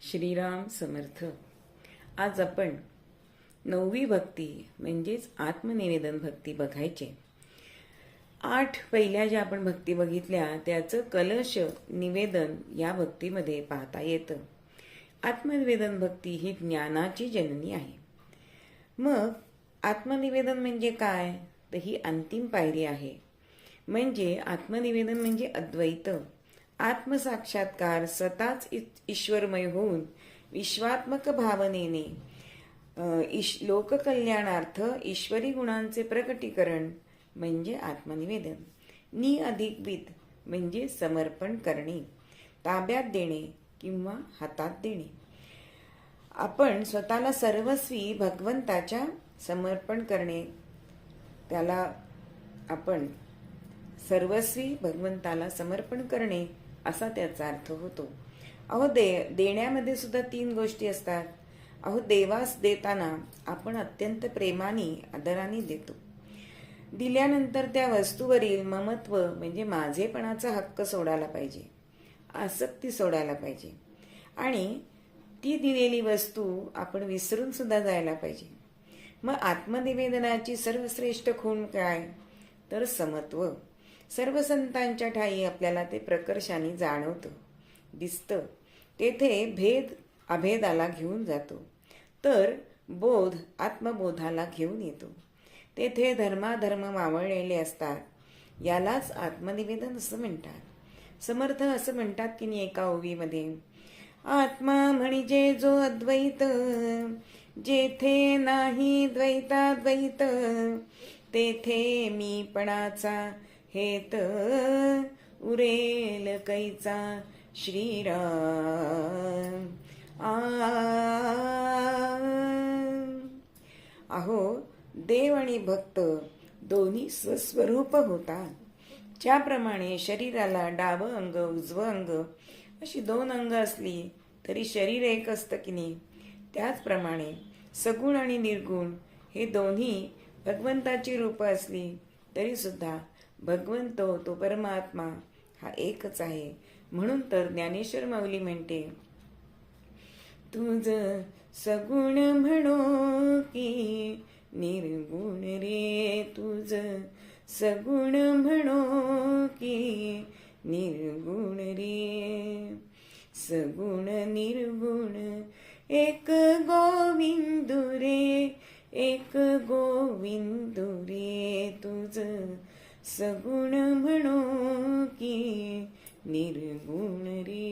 श्रीराम समर्थ. आज आपण 9वी भक्ती म्हणजेच आत्मनिवेदन भक्ती बघायचे. 8 पहिल्या ज्या आपण भक्ती बघितल्या त्याचं कलश निवेदन या भक्तीमध्ये पाहता येतं. आत्मनिवेदन भक्ती ही ज्ञानाची जननी आहे. मग आत्मनिवेदन म्हणजे काय? तर ही अंतिम पायरी आहे. म्हणजे आत्मनिवेदन म्हणजे अद्वैत आत्मसाक्षात्कार, स्वतःच ईश्वरमय होऊन विश्वात्मक भावनेने लोककल्याणार्थ ईश्वरी गुणांचे प्रकटीकरण म्हणजे आत्मनिवेदन. नि अधिक विद म्हणजे समर्पण करणे, ताब्यात देणे किंवा हातात देणे. आपण स्वतःला सर्वस्वी भगवंताच्या समर्पण करणे, त्याला आपण सर्वस्वी भगवंताला समर्पण करणे असा त्याचा अर्थ होतो. अहो देण्यामध्ये सुद्धा 3 गोष्टी असतात. अहो देवास देताना आपण अत्यंत प्रेमाने आदराने देतो. दिल्यानंतर त्या वस्तूवरील ममत्व म्हणजे माझेपणाचा हक्क सोडायला पाहिजे, आसक्ती सोडायला पाहिजे आणि ती दिलेली वस्तू आपण विसरून सुद्धा जायला पाहिजे. मग आत्मनिवेदनाची सर्वश्रेष्ठ खूण काय? तर समत्व. सर्व संतांच्या ठाई आपल्याला ते प्रकर्षाने जाणवतं, दिसतं. तेथे भेद अभेदाला घेऊन जातो, तर बोध आत्मबोधाला घेऊन येतो. तेथे धर्माधर्म मावळलेले असतात. यालाच आत्मनिवेदन असं म्हणतात. समर्थ असं म्हणतात की नाही एका ओवीमध्ये, आत्मा म्हणजे जो अद्वैत, जेथे नाही द्वैताद्वैत, तेथे मीपणाचा हेत, उरेल कैचा श्रीराम. अहो देव आणि भक्त दोन्ही स्वस्वरूप होतात. ज्याप्रमाणे शरीराला डावं अंग उजवं अंग अशी 2 अंग असली तरी शरीर एक असतं की नाही, त्याचप्रमाणे सगुण आणि निर्गुण हे दोन्ही भगवंताची रूपं असली तरी सुद्धा भगवंत तो परमात्मा हा एकच आहे. म्हणून तर ज्ञानेश्वर माऊली म्हणते, तुझ सगुण म्हणो की निर्गुण रे, तुझ सगुण म्हणो की निर्गुण रे, सगुण निर्गुण एक गोविंदू रे, एक गोविंदू रे, तुझ सगुण म्हणो की निर्गुण रे.